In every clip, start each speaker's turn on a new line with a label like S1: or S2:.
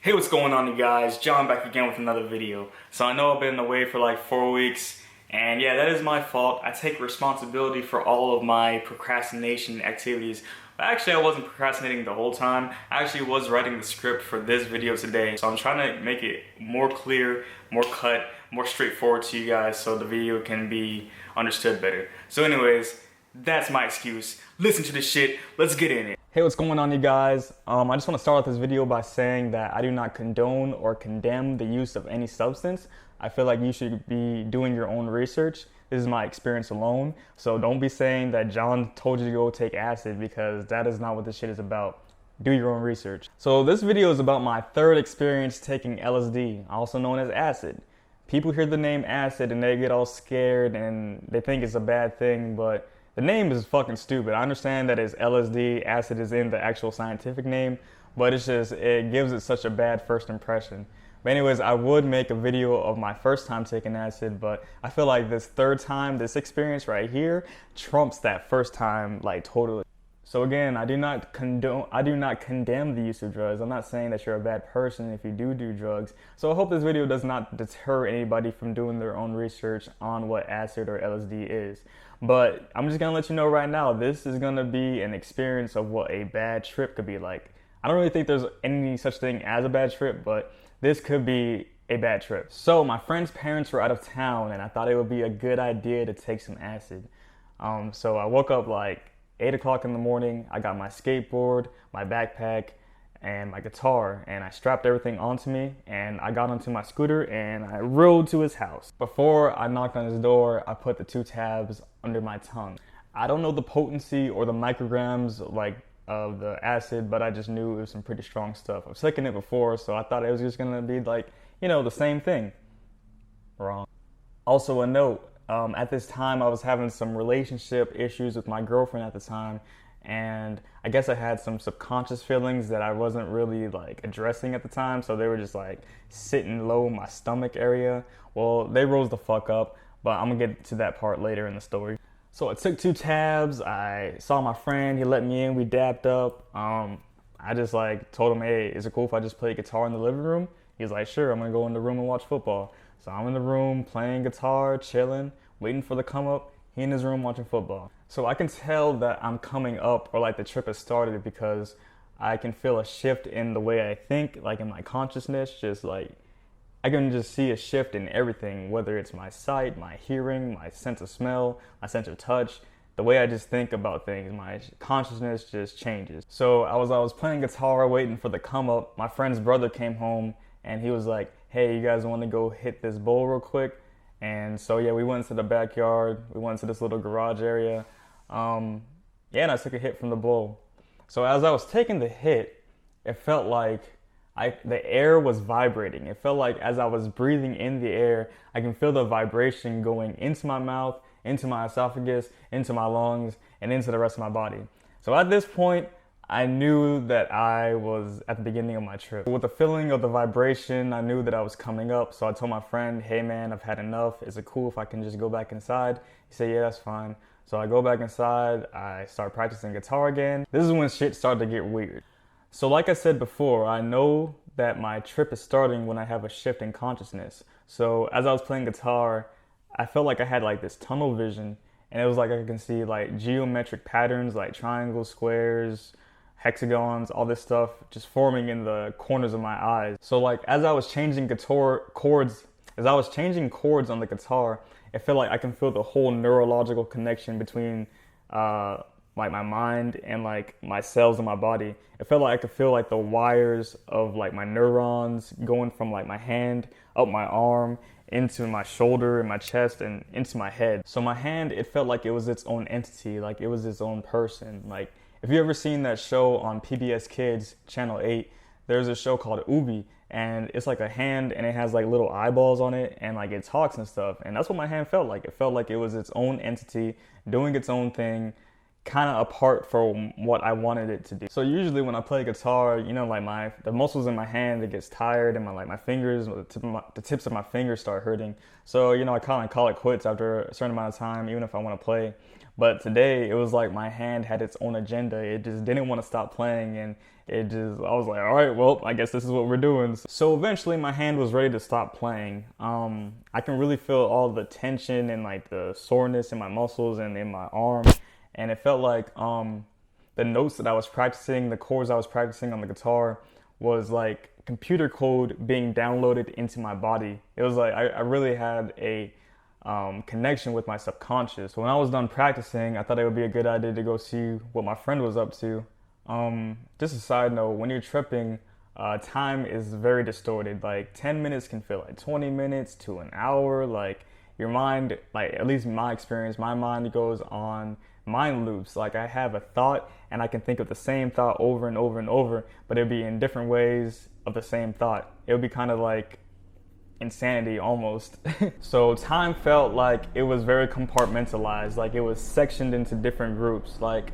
S1: Hey, what's going on, you guys? John back again with another video. So I know I've been away for like 4 weeks, and yeah, that is my fault. I take responsibility for all of my procrastination activities. But actually, I wasn't procrastinating the whole time. I actually was writing the script for this video today. So I'm trying to make it more clear, more cut, more straightforward to you guys so the video can be understood better. So anyways, that's my excuse. Listen to this shit. Let's get in it. Hey, what's going on, you guys? I just want to start off this video by saying that I do not condone or condemn the use of any substance. I feel like you should be doing your own research. This is my experience alone. So don't be saying that John told you to go take acid, because that is not what this shit is about. Do your own research. So this video is about my third experience taking LSD, also known as acid. People hear the name acid and they get all scared and they think it's a bad thing, but the name is fucking stupid. I understand that it's LSD, acid is in the actual scientific name, but it's just, it gives it such a bad first impression. But anyways, I would make a video of my first time taking acid, but I feel like this third time, this experience right here, trumps that first time, like, totally. So again, I do not condemn the use of drugs. I'm not saying that you're a bad person if you do drugs. So I hope this video does not deter anybody from doing their own research on what acid or LSD is. But I'm just gonna let you know right now, this is gonna be an experience of what a bad trip could be like. I don't really think there's any such thing as a bad trip, but this could be a bad trip. So my friend's parents were out of town and I thought it would be a good idea to take some acid. So I woke up like 8 o'clock in the morning. I got my skateboard, my backpack, and my guitar, and I strapped everything onto me and I got onto my scooter and I rode to his house. Before I knocked on his door, I put the 2 tabs under my tongue. I don't know the potency or the micrograms of the acid, but I just knew it was some pretty strong stuff. I've taken it before, so I thought it was just gonna be like, you know, the same thing. Wrong. Also a note, at this time I was having some relationship issues with my girlfriend at the time, and I guess I had some subconscious feelings that I wasn't really like addressing at the time, so they were just like sitting low in my stomach area. Well, they rose the fuck up, but I'm gonna get to that part later in the story. So I took 2 tabs, I saw my friend, he let me in, we dapped up. I just like told him, hey, is it cool if I just play guitar in the living room? He's like, sure, I'm gonna go in the room and watch football. So I'm in the room playing guitar, chilling, waiting for the come up. He in his room watching football. So I can tell that I'm coming up, or like the trip has started, because I can feel a shift in the way I think, like in my consciousness, just like, I can just see a shift in everything, whether it's my sight, my hearing, my sense of smell, my sense of touch. The way I just think about things, my consciousness just changes. So I was playing guitar, waiting for the come up. My friend's brother came home and he was like, hey, you guys want to go hit this bowl real quick? And so yeah, we went into the backyard. We went into this little garage area. And I took a hit from the bowl. So as I was taking the hit, it felt like the air was vibrating. It felt like as I was breathing in the air, I can feel the vibration going into my mouth, into my esophagus, into my lungs, and into the rest of my body. So at this point, I knew that I was at the beginning of my trip. With the feeling of the vibration, I knew that I was coming up. So I told my friend, hey man, I've had enough. Is it cool if I can just go back inside? He said, yeah, that's fine. So I go back inside, I start practicing guitar again. This is when shit started to get weird. So like I said before, I know that my trip is starting when I have a shift in consciousness. So as I was playing guitar, I felt like I had like this tunnel vision, and it was like I can see like geometric patterns like triangles, squares, hexagons, all this stuff just forming in the corners of my eyes. So like as I was changing chords on the guitar, it felt like I can feel the whole neurological connection between like my mind and like my cells in my body. It felt like I could feel like the wires of like my neurons going from like my hand up my arm into my shoulder and my chest and into my head. So my hand, it felt like it was its own entity, like it was its own person. Like if you ever seen that show on PBS Kids, Channel 8, there's a show called Ubi, and it's like a hand and it has like little eyeballs on it and like it talks and stuff. And that's what my hand felt like. It felt like it was its own entity doing its own thing, kind of apart from what I wanted it to do. So usually when I play guitar, you know, like the muscles in my hand, it gets tired, and my fingers, the tips of my fingers start hurting. So, you know, I kind of call it quits after a certain amount of time, even if I want to play. But today it was like my hand had its own agenda. It just didn't want to stop playing, and I was like, all right, well, I guess this is what we're doing. So eventually my hand was ready to stop playing. I can really feel all the tension and like the soreness in my muscles and in my arm. And it felt like the notes that I was practicing, the chords I was practicing on the guitar was like computer code being downloaded into my body. It was like I really had a connection with my subconscious. So when I was done practicing, I thought it would be a good idea to go see what my friend was up to. Just a side note, when you're tripping, time is very distorted. Like 10 minutes can feel like 20 minutes to an hour. Like your mind, like at least in my experience, my mind goes on mind loops. Like I have a thought and I can think of the same thought over and over and over, but it'd be in different ways of the same thought. It would be kind of like insanity almost. So time felt like it was very compartmentalized, like it was sectioned into different groups. Like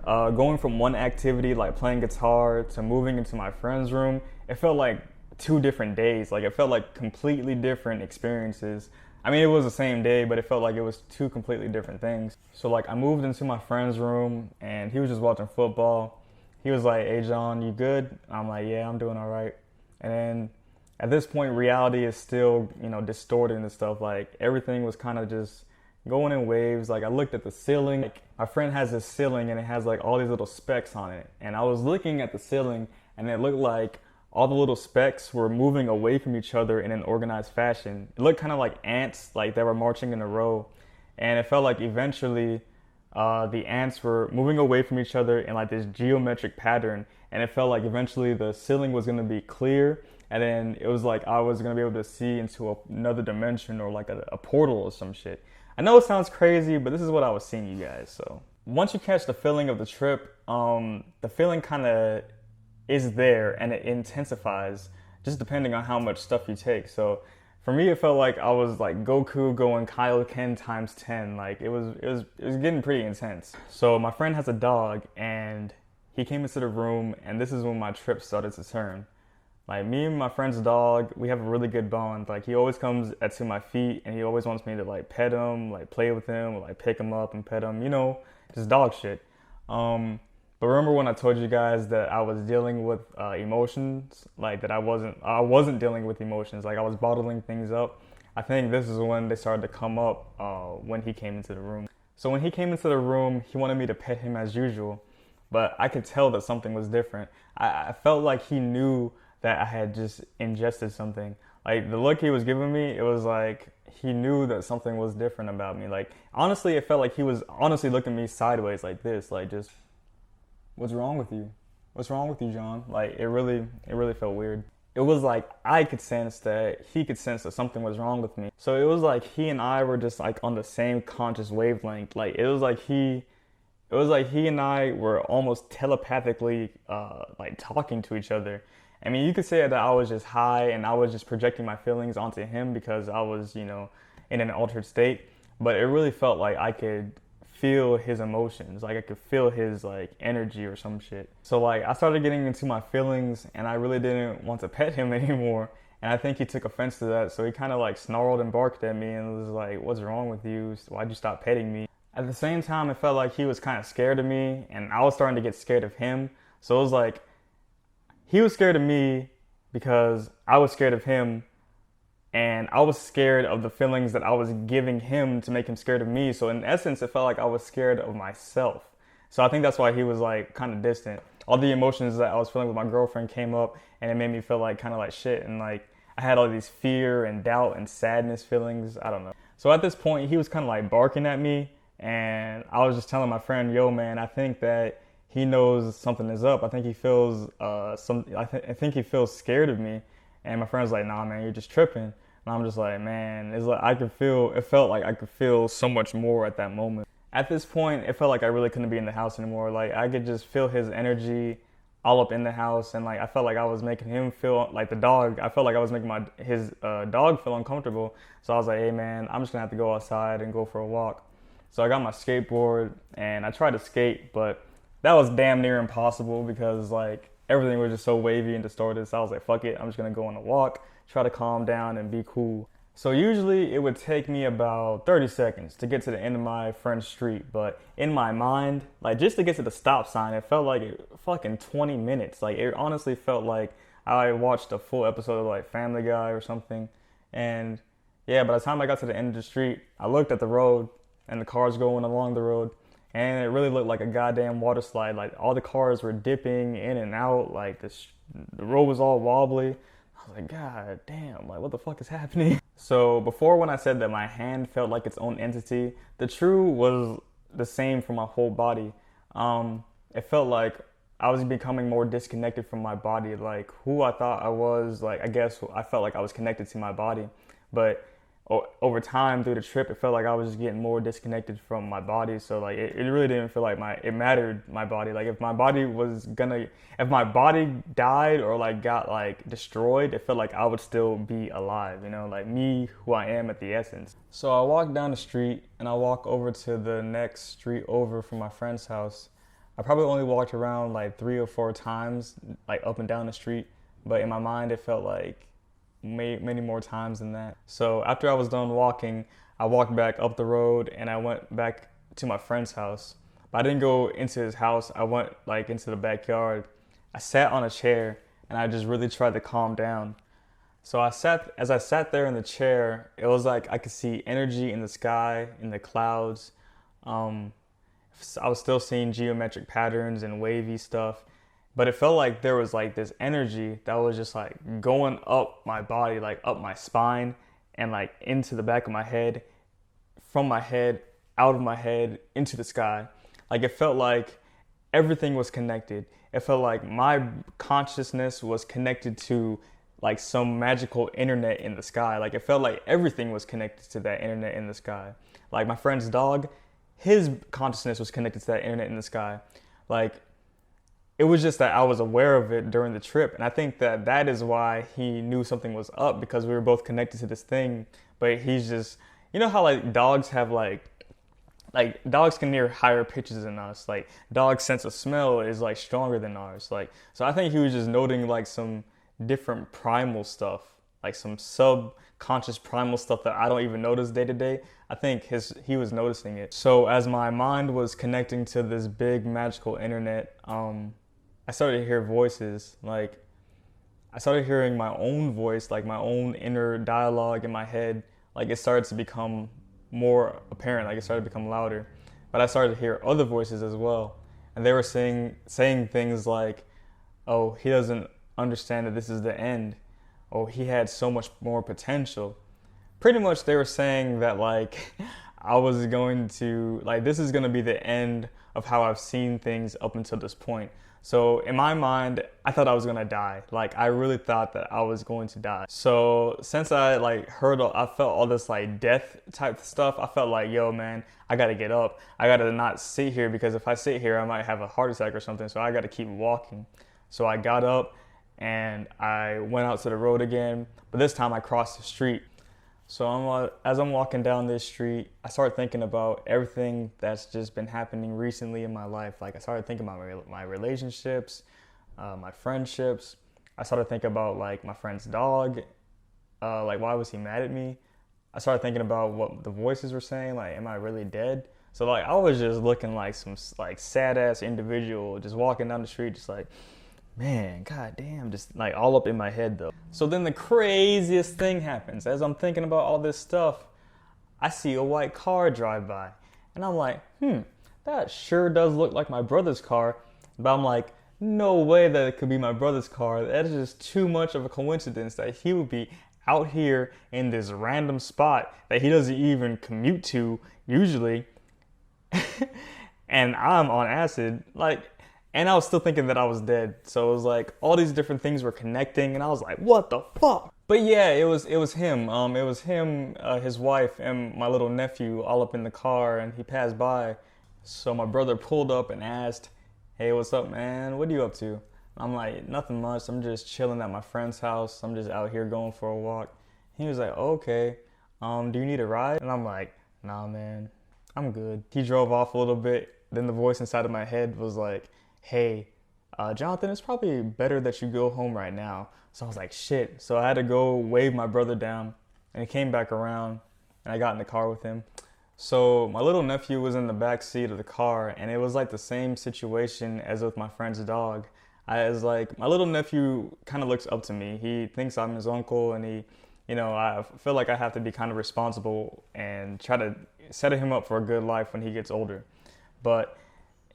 S1: going from one activity like playing guitar to moving into my friend's room, it felt like 2 different days. Like it felt like completely different experiences. I mean, it was the same day, but it felt like it was 2 completely different things. So like I moved into my friend's room and he was just watching football. He was like, "Hey John, you good?" I'm like, "Yeah, I'm doing all right." And then at this point, reality is still, distorted and stuff. Like everything was kind of just going in waves. Like I looked at the ceiling. Like, my friend has this ceiling and it has like all these little specks on it. And I was looking at the ceiling and it looked like all the little specks were moving away from each other in an organized fashion. It looked kind of like ants, like they were marching in a row. And it felt like eventually the ants were moving away from each other in like this geometric pattern. And it felt like eventually the ceiling was going to be clear. And then it was like I was going to be able to see into another dimension or like a portal or some shit. I know it sounds crazy, but this is what I was seeing, you guys. So once you catch the feeling of the trip, the feeling kind of is there and it intensifies just depending on how much stuff you take. So for me, it felt like I was like Goku going Kaioken times 10. Like it was getting pretty intense. So my friend has a dog and he came into the room, and this is when my trip started to turn. Like me and my friend's dog, we have a really good bond. Like he always comes to my feet and he always wants me to like pet him, like play with him, or like pick him up and pet him, just dog shit. But remember when I told you guys that I was dealing with emotions, like that I wasn't dealing with emotions, like I was bottling things up. I think this is when they started to come up when he came into the room. So when he came into the room, he wanted me to pet him as usual, but I could tell that something was different. I felt like he knew that I had just ingested something. Like the look he was giving me, it was like he knew that something was different about me. Like honestly, it felt like he was honestly looking at me sideways like this, like just, "What's wrong with you? What's wrong with you, John?" Like it really felt weird. It was like I could sense that he could sense that something was wrong with me. So it was like he and I were just like on the same conscious wavelength. Like it was like he and I were almost telepathically like talking to each other. I mean, you could say that I was just high and I was just projecting my feelings onto him because I was, in an altered state. But it really felt like I could feel his emotions. Like I could feel his like energy or some shit. So like I started getting into my feelings and I really didn't want to pet him anymore. And I think he took offense to that. So he kind of like snarled and barked at me and was like, "What's wrong with you? Why'd you stop petting me?" At the same time, it felt like he was kind of scared of me and I was starting to get scared of him. So it was like, he was scared of me because I was scared of him, and I was scared of the feelings that I was giving him to make him scared of me. So in essence, it felt like I was scared of myself. So I think that's why he was like kind of distant. All the emotions that I was feeling with my girlfriend came up and it made me feel like kind of like shit. And like I had all these fear and doubt and sadness feelings. I don't know. So at this point, he was kind of like barking at me, and I was just telling my friend, "Yo, man, I think that he knows something is up. I think he feels I think he feels scared of me." And my friend's like, "Nah, man, you're just tripping." And I'm just like, man, it's like it felt like I could feel so much more at that moment. At this point, it felt like I really couldn't be in the house anymore. Like I could just feel his energy all up in the house, and like I felt like I was making him feel like the dog. I felt like I was making his dog feel uncomfortable. So I was like, "Hey, man, I'm just gonna have to go outside and go for a walk." So I got my skateboard and I tried to skate, but that was damn near impossible because like everything was just so wavy and distorted. So I was like, fuck it, I'm just gonna go on a walk, try to calm down and be cool. So usually it would take me about 30 seconds to get to the end of my friend's street, but in my mind, like just to get to the stop sign, it felt like fucking 20 minutes. Like it honestly felt like I watched a full episode of like Family Guy or something. And yeah, by the time I got to the end of the street, I looked at the road and the cars going along the road, and it really looked like a goddamn water slide. Like all the cars were dipping in and out, like the road was all wobbly. I was like, God damn, like what the fuck is happening? So before, when I said that my hand felt like its own entity, the true was the same for my whole body. It felt like I was becoming more disconnected from my body, like who I thought I was. Like I guess I felt like I was connected to my body, but over time through the trip, it felt like I was just getting more disconnected from my body. So like it really didn't feel like it mattered, my body. Like if my body died or like got like destroyed, it felt like I would still be alive, you know, like me, who I am at the essence. So I walked down the street and I walk over to the next street over from my friend's house. I probably only walked around like 3 or 4 times, like up and down the street, but in my mind it felt like many more times than that. So after I was done walking, I walked back up the road and I went back to my friend's house. But I didn't go into his house. I went like into the backyard. I sat on a chair and I just really tried to calm down. So as I sat there in the chair, it was like I could see energy in the sky, in the clouds. I was still seeing geometric patterns and wavy stuff. But it felt like there was like this energy that was just like going up my body, like up my spine and like into the back of my head, from my head, out of my head, into the sky. Like it felt like everything was connected. It felt like my consciousness was connected to like some magical internet in the sky. Like it felt like everything was connected to that internet in the sky. Like my friend's dog, his consciousness was connected to that internet in the sky. Like it was just that I was aware of it during the trip. And I think that is why he knew something was up, because we were both connected to this thing. But he's just, you know how like dogs have like dogs can hear higher pitches than us. Like dogs' sense of smell is like stronger than ours. Like, so I think he was just noting like some different primal stuff, like some subconscious primal stuff that I don't even notice day to day. I think he was noticing it. So as my mind was connecting to this big magical internet, I started to hear voices. Like I started hearing my own voice, like my own inner dialogue in my head. Like it started to become more apparent, like it started to become louder. But I started to hear other voices as well. And they were saying things like, oh, he doesn't understand that this is the end. Oh, he had so much more potential. Pretty much they were saying that like I was going to, like this is going to be the end of how I've seen things up until this point. So in my mind, I thought I was gonna die. Like I really thought that I was going to die. So since I like I felt all this like death type stuff, I felt like, yo man, I gotta get up. I gotta not sit here, because if I sit here, I might have a heart attack or something. So I gotta keep walking. So I got up and I went out to the road again, but this time I crossed the street. So as I'm walking down this street, I started thinking about everything that's just been happening recently in my life. Like I started thinking about my relationships, my friendships. I started thinking about like my friend's dog. Like why was he mad at me? I started thinking about what the voices were saying. Like, am I really dead? So like I was just looking like some like sad ass individual, just walking down the street, just like, man, goddamn, just like all up in my head though. So then the craziest thing happens. As I'm thinking about all this stuff, I see a white car drive by. And I'm like, that sure does look like my brother's car. But I'm like, no way that it could be my brother's car. That is just too much of a coincidence that he would be out here in this random spot that he doesn't even commute to usually. And I'm on acid. Like, and I was still thinking that I was dead. So it was like all these different things were connecting, and I was like, what the fuck? But yeah, it was him. It was him, his wife, and my little nephew all up in the car, and he passed by. So my brother pulled up and asked, hey, what's up, man? What are you up to? I'm like, nothing much. I'm just chilling at my friend's house. I'm just out here going for a walk. He was like, oh, okay. Do you need a ride? And I'm like, nah, man, I'm good. He drove off a little bit. Then the voice inside of my head was like, hey, Jonathan, it's probably better that you go home right now. So I was like, shit. So I had to go wave my brother down. and he came back around, and I got in the car with him. So my little nephew was in the back seat of the car, and it was like the same situation as with my friend's dog. I was like, my little nephew kind of looks up to me. He thinks I'm his uncle, and I feel like I have to be kind of responsible and try to set him up for a good life when he gets older. But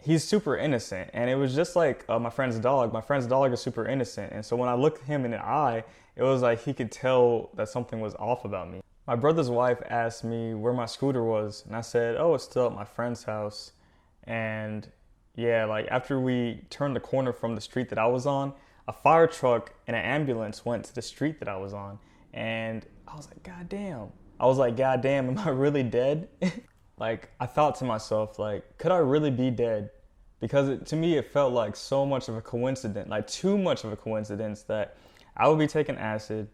S1: he's super innocent, and it was just like my friend's dog. My friend's dog is super innocent, and so when I looked him in the eye, it was like he could tell that something was off about me. My brother's wife asked me where my scooter was, and I said, oh, it's still at my friend's house. And yeah, like after we turned the corner from the street that I was on, a fire truck and an ambulance went to the street that I was on. And I was like, God damn. Am I really dead? Like, I thought to myself, like, could I really be dead? Because to me, it felt like so much of a coincidence, like too much of a coincidence that I would be taking acid.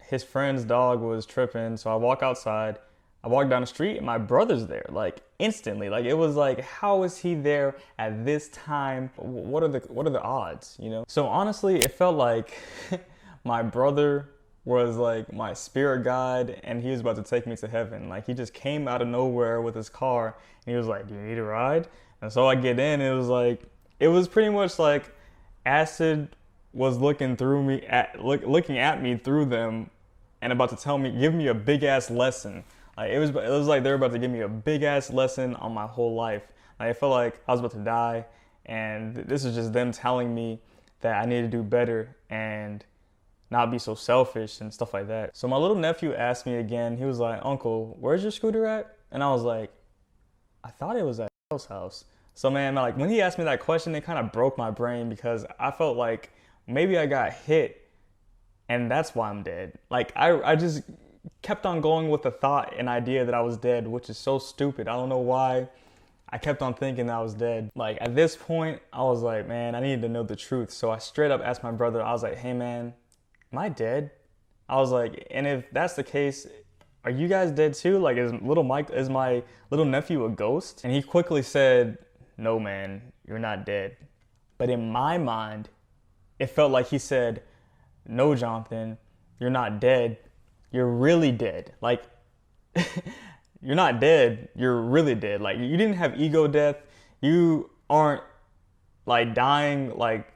S1: His friend's dog was tripping, so I walk outside. I walk down the street, and my brother's there, like instantly. Like it was like, how is he there at this time? What are the odds, you know? So honestly, it felt like my brother was like my spirit guide, and he was about to take me to heaven. Like he just came out of nowhere with his car, and he was like, "Do you need a ride?" And so I get in. It was pretty much like acid was looking looking at me through them, and about to give me a big ass lesson. Like it was like they were about to give me a big ass lesson on my whole life. Like I felt like I was about to die, and this is just them telling me that I need to do better and not be so selfish and stuff like that. So my little nephew asked me again. He was like, "Uncle, where's your scooter at?" And I was like, "I thought it was at L's house." So man, like when he asked me that question, it kind of broke my brain because I felt like maybe I got hit and that's why I'm dead. Like I just kept on going with the thought and idea that I was dead, which is so stupid. I don't know why I kept on thinking that I was dead. Like at this point, I was like, man, I needed to know the truth. So I straight up asked my brother, I was like, hey man, am I dead? I was like, and if that's the case, are you guys dead too? Like is my little nephew a ghost? And he quickly said, no man, you're not dead. But in my mind, it felt like he said, no, Jonathan, you're not dead. You're really dead. Like, you're not dead. You're really dead. Like, you didn't have ego death. You aren't like dying like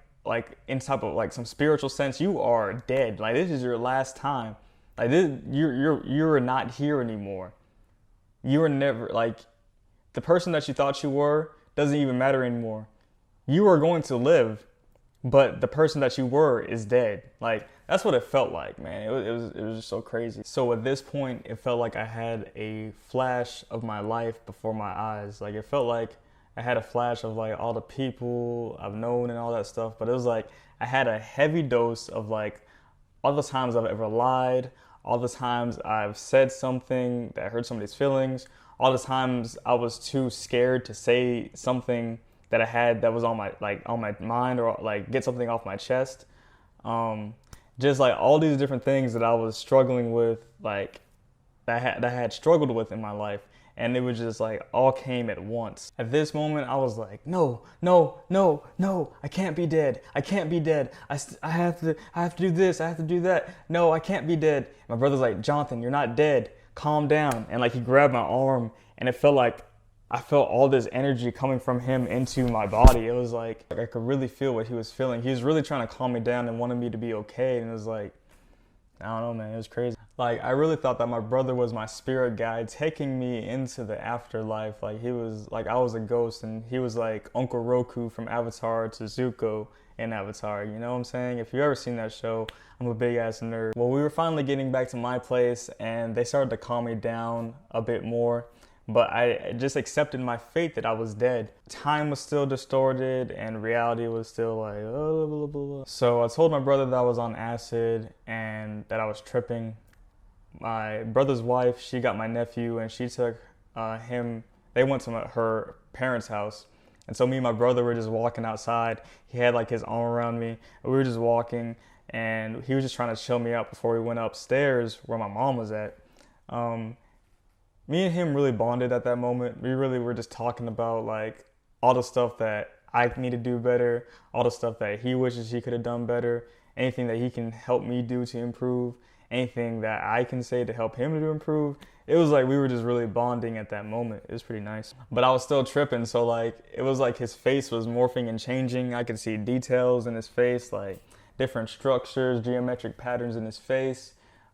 S1: in type of like some spiritual sense. You are dead. Like this is your last time. Like this, you're not here anymore. You were never like the person that you thought you were doesn't even matter anymore. You are going to live, but the person that you were is dead. Like that's what it felt like, man. It was just so crazy. So at this point, it felt like I had a flash of my life before my eyes. Like it felt like I had a flash of like all the people I've known and all that stuff. But it was like I had a heavy dose of like all the times I've ever lied, all the times I've said something that hurt somebody's feelings, all the times I was too scared to say something that I had that was on my mind or like get something off my chest. Just like all these different things that I was struggling with, like that I had struggled with in my life. And it was just like all came at once. At this moment, I was like, no, I can't be dead. I can't be dead. I have to do this. I have to do that. No, I can't be dead. My brother's like, Jonathan, you're not dead. Calm down. And like he grabbed my arm, and it felt like I felt all this energy coming from him into my body. It was like I could really feel what he was feeling. He was really trying to calm me down and wanted me to be okay. And it was like, I don't know, man, it was crazy. Like, I really thought that my brother was my spirit guide taking me into the afterlife. Like, he was, like, I was a ghost, and he was like Uncle Roku from Avatar to Zuko in Avatar, you know what I'm saying? If you've ever seen that show, I'm a big ass nerd. Well, we were finally getting back to my place, and they started to calm me down a bit more. But I just accepted my fate that I was dead. Time was still distorted and reality was still like, oh, blah, blah, blah. So I told my brother that I was on acid and that I was tripping. My brother's wife, she got my nephew and she took him, they went to her parents' house. And so me and my brother were just walking outside. He had like his arm around me. We were just walking and he was just trying to chill me out before we went upstairs where my mom was at. Me and him really bonded at that moment. We really were just talking about like all the stuff that I need to do better, all the stuff that he wishes he could have done better, anything that he can help me do to improve. anything that I can say to help him to improve. It was like we were just really bonding at that moment. It was pretty nice. But I was still tripping, so like it was like his face was morphing and changing. I could see details in his face, like different structures, geometric patterns in his face.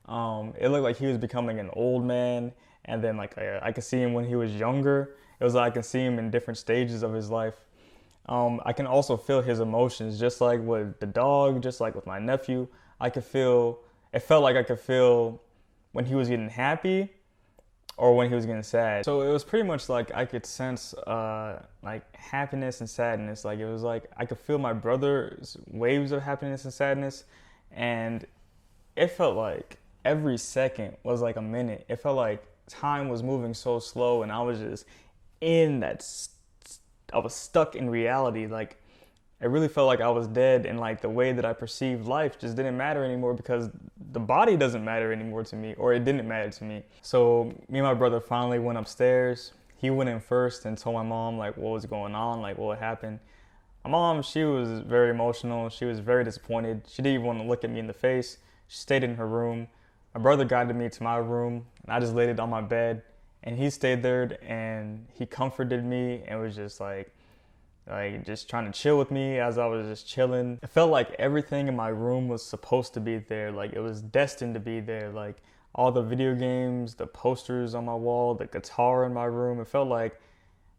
S1: It looked like he was becoming an old man, and then like I could see him when he was younger. It was like I could see him in different stages of his life. I can also feel his emotions, just like with the dog, just like with my nephew. It felt like I could feel when he was getting happy or when he was getting sad. So it was pretty much like I could sense like happiness and sadness. Like it was like I could feel my brother's waves of happiness and sadness, and it felt like every second was like a minute. It felt like time was moving so slow, and I was just in that I was stuck in reality. Like it really felt like I was dead, and like the way that I perceived life just didn't matter anymore because the body doesn't matter anymore to me, or it didn't matter to me. So me and my brother finally went upstairs. He went in first and told my mom like what was going on, like what happened. My mom, she was very emotional. She was very disappointed. She didn't even want to look at me in the face. She stayed in her room. My brother guided me to my room, and I just laid it on my bed. And he stayed there, and he comforted me and was just like just trying to chill with me as I was just chilling. It felt like everything in my room was supposed to be there. Like it was destined to be there. Like all the video games, the posters on my wall, the guitar in my room. It felt like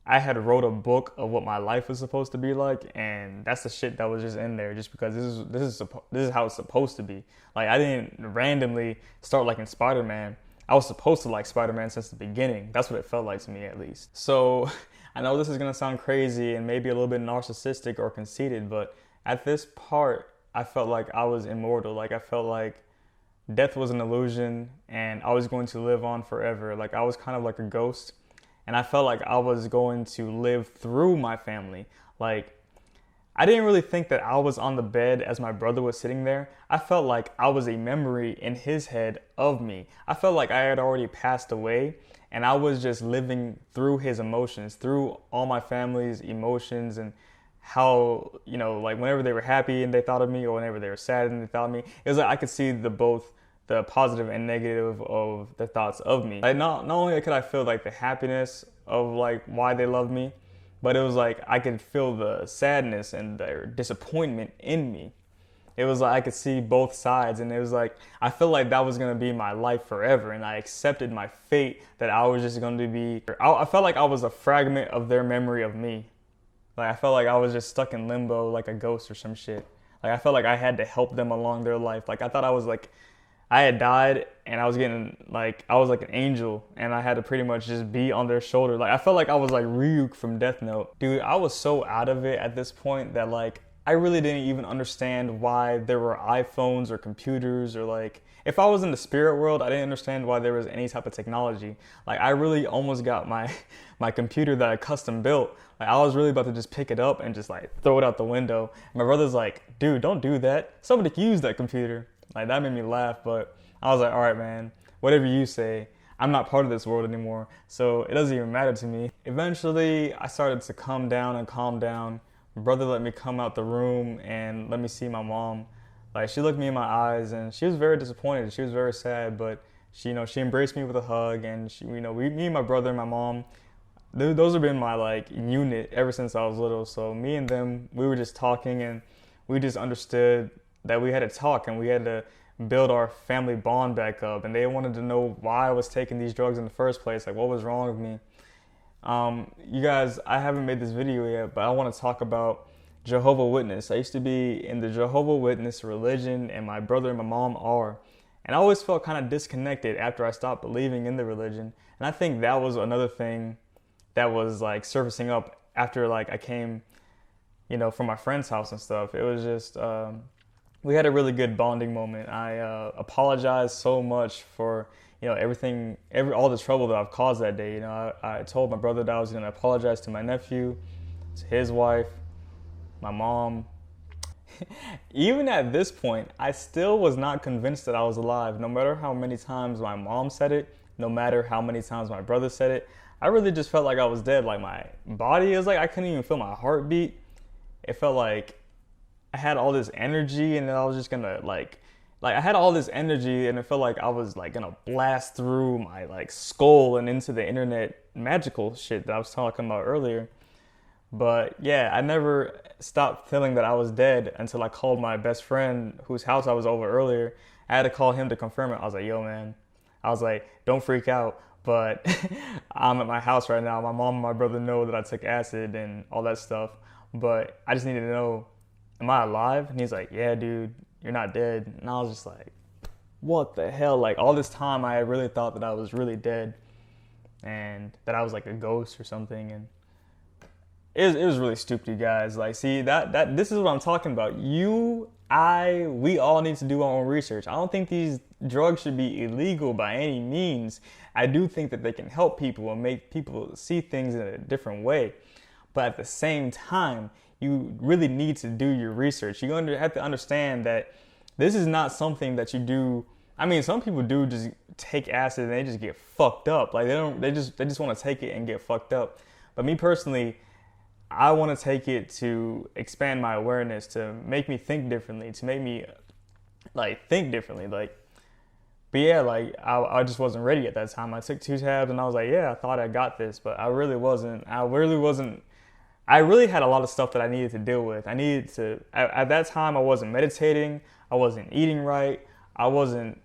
S1: I had wrote a book of what my life was supposed to be like, and that's the shit that was just in there just because this is how it's supposed to be. Like I didn't randomly start liking Spider-Man. I was supposed to like Spider-Man since the beginning. That's what it felt like to me, at least. So I know this is gonna sound crazy and maybe a little bit narcissistic or conceited, but at this part, I felt like I was immortal. Like I felt like death was an illusion and I was going to live on forever. Like I was kind of like a ghost, and I felt like I was going to live through my family. Like I didn't really think that I was on the bed as my brother was sitting there. I felt like I was a memory in his head of me. I felt like I had already passed away, and I was just living through his emotions, through all my family's emotions, and how, you know, like whenever they were happy and they thought of me, or whenever they were sad and they thought of me, it was like I could see both the positive and negative of the thoughts of me. Like not only could I feel like the happiness of like why they love me, but it was like I could feel the sadness and their disappointment in me. It was like I could see both sides, and it was like I felt like that was gonna be my life forever, and I accepted my fate that I was just gonna be. I felt like I was a fragment of their memory of me. Like I felt like I was just stuck in limbo like a ghost or some shit. Like I felt like I had to help them along their life. Like I thought I had died, and I was like an angel, and I had to pretty much just be on their shoulder. Like I felt like I was like Ryuk from Death Note. Dude, I was so out of it at this point that like I really didn't even understand why there were iPhones or computers, or like if I was in the spirit world, I didn't understand why there was any type of technology. Like I really almost got my computer that I custom built. Like I was really about to just pick it up and just like throw it out the window. My brother's like, dude, don't do that. Somebody can use that computer. Like that made me laugh, but I was like, all right, man, whatever you say. I'm not part of this world anymore, so it doesn't even matter to me. Eventually, I started to calm down. My brother let me come out the room and let me see my mom. Like she looked me in my eyes, and she was very disappointed. She was very sad, but she embraced me with a hug, and me and my brother and my mom, those have been my like unit ever since I was little. So me and them, we were just talking, and we just understood that we had to talk, and we had to build our family bond back up. And they wanted to know why I was taking these drugs in the first place, like what was wrong with me. You guys, I haven't made this video yet, but I want to talk about Jehovah's Witness. I used to be in the Jehovah's Witness religion, and my brother and my mom are. And I always felt kind of disconnected after I stopped believing in the religion. And I think that was another thing that was like surfacing up after like I came, from my friend's house and stuff. It was just, we had a really good bonding moment. I apologized so much for everything, all the trouble that I've caused that day. I told my brother that I was going to apologize to my nephew, to his wife, my mom. Even at this point, I still was not convinced that I was alive. No matter how many times my mom said it, no matter how many times my brother said it, I really just felt like I was dead. Like my body is like, I couldn't even feel my heartbeat. It felt like I had all this energy, and then I was just gonna like like I had all this energy and it felt like I was like gonna blast through my like skull and into the internet magical shit that I was talking about earlier. But yeah, I never stopped feeling that I was dead until I called my best friend whose house I was over earlier. I had to call him to confirm it. I was like, yo, man. I was like, don't freak out, but I'm at my house right now. My mom and my brother know that I took acid and all that stuff. But I just needed to know, am I alive? And he's like, yeah, dude, you're not dead. And I was just like, what the hell? Like all this time I really thought that I was really dead and that I was like a ghost or something. And it was really stupid, you guys. Like, see, that this is what I'm talking about. We all need to do our own research. I don't think these drugs should be illegal by any means. I do think that they can help people and make people see things in a different way. But at the same time, you really need to do your research. You have to understand that this is not something that you do. I mean, some people do just take acid and they just get fucked up. Like they just want to take it and get fucked up. But me personally, I want to take it to expand my awareness, to make me think differently, to make me like think differently. Like, but yeah, like I just wasn't ready at that time. I took 2 tabs and I was like, yeah, I thought I got this, but I really wasn't. I really had a lot of stuff that I needed to deal with. At that time, I wasn't meditating. I wasn't eating right. I wasn't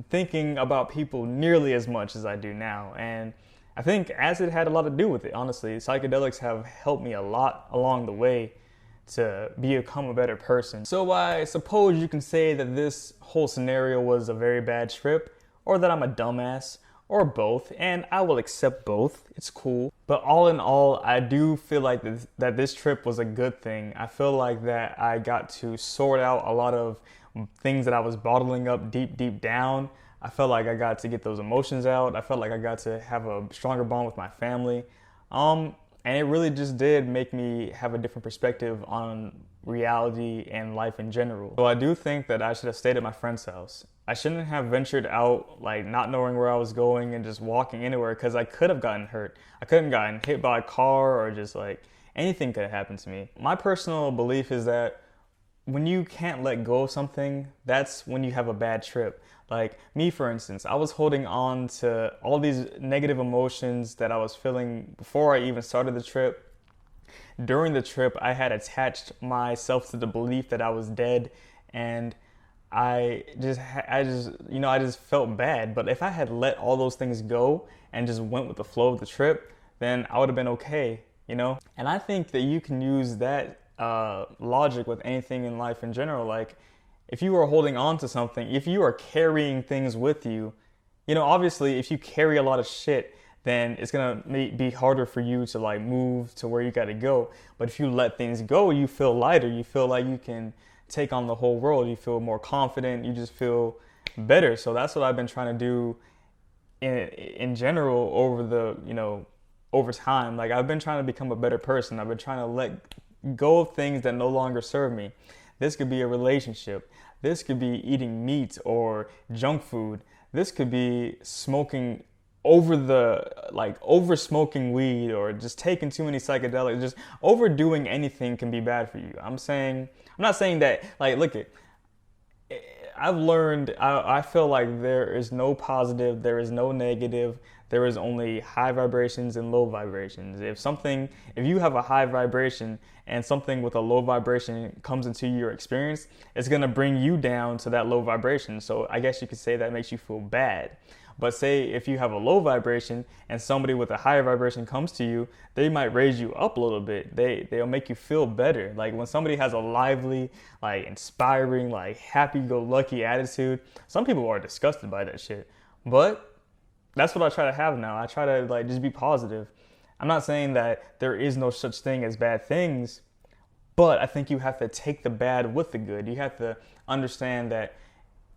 S1: thinking about people nearly as much as I do now. And I think acid had a lot to do with it, honestly. Psychedelics have helped me a lot along the way to become a better person. So I suppose you can say that this whole scenario was a very bad trip, or that I'm a dumbass, or both, and I will accept both. It's cool. But all in all, I do feel like that this trip was a good thing. I feel like that I got to sort out a lot of things that I was bottling up deep down. I felt like I got to get those emotions out. I felt like I got to have a stronger bond with my family. And it really just did make me have a different perspective on reality and life in general. So I do think that I should have stayed at my friend's house. I shouldn't have ventured out, like not knowing where I was going and just walking anywhere, because I could have gotten hurt. I could have gotten hit by a car, or just like anything could have happened to me. My personal belief is that when you can't let go of something, that's when you have a bad trip. Like me, for instance, I was holding on to all these negative emotions that I was feeling before I even started the trip. During the trip, I had attached myself to the belief that I was dead, and I just felt bad. But if I had let all those things go and just went with the flow of the trip, then I would have been okay, you know? And I think that you can use that logic with anything in life in general. Like, if you are holding on to something, if you are carrying things with you, you know, obviously if you carry a lot of shit, then it's gonna be harder for you to like move to where you gotta go. But if you let things go, you feel lighter. You feel like you can take on the whole world. You feel more confident. You just feel better. So that's what I've been trying to do in general over time. Like, I've been trying to become a better person. I've been trying to let go of things that no longer serve me. This could be a relationship. This could be eating meat or junk food. This could be smoking over smoking weed, or just taking too many psychedelics. Just overdoing anything can be bad for you. I'm not saying that, like, look it. I've learned, I feel like there is no positive, there is no negative, there is only high vibrations and low vibrations. If you have a high vibration and something with a low vibration comes into your experience, it's gonna bring you down to that low vibration. So I guess you could say that makes you feel bad. But say if you have a low vibration and somebody with a higher vibration comes to you, they might raise you up a little bit. They'll make you feel better. Like when somebody has a lively, like inspiring, like happy-go-lucky attitude, some people are disgusted by that shit. But that's what I try to have now. I try to like just be positive. I'm not saying that there is no such thing as bad things, but I think you have to take the bad with the good. You have to understand that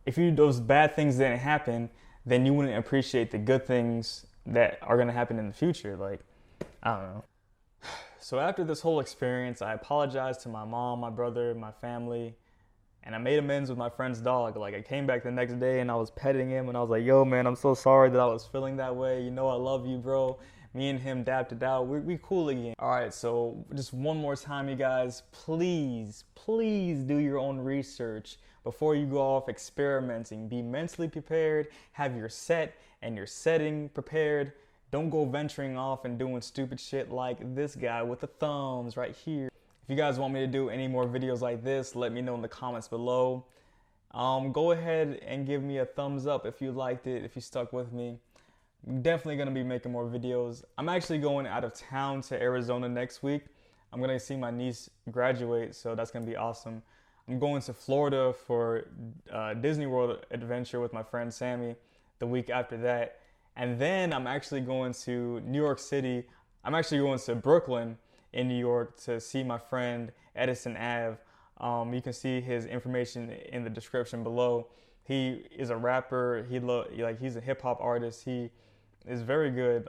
S1: if those bad things didn't happen, then you wouldn't appreciate the good things that are going to happen in the future. Like, I don't know. So after this whole experience, I apologized to my mom, my brother, my family, and I made amends with my friend's dog. Like, I came back the next day and I was petting him and I was like, yo, man, I'm so sorry that I was feeling that way. You know, I love you, bro. Me and him dapped it out. We cool again. All right, so just one more time, you guys, please do your own research before you go off experimenting. Be mentally prepared, have your set and your setting prepared. Don't go venturing off and doing stupid shit like this guy with the thumbs right here. If you guys want me to do any more videos like this, let me know in the comments below. Go ahead and give me a thumbs up if you liked it, if you stuck with me. I'm definitely going to be making more videos. I'm actually going out of town to Arizona next week. I'm going to see my niece graduate, so that's going to be awesome. I'm going to Florida for Disney World adventure with my friend Sammy the week after that. And then I'm actually going to New York City. I'm actually going to Brooklyn in New York to see my friend Edison Ave. You can see his information in the description below. He is a rapper. He's a hip hop artist. He is very good.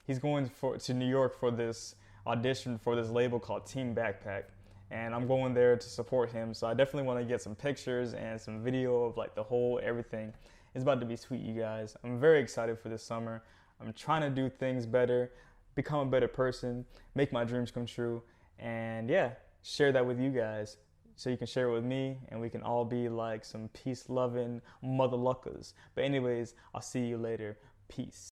S1: He's going to New York for this audition for this label called Team Backpack, and I'm going there to support him. So I definitely want to get some pictures and some video of like the whole everything. It's about to be sweet, you guys. I'm very excited for this summer. I'm trying to do things better, become a better person, make my dreams come true, and yeah, share that with you guys so you can share it with me and we can all be like some peace-loving motherluckers. But anyways, I'll see you later. Peace.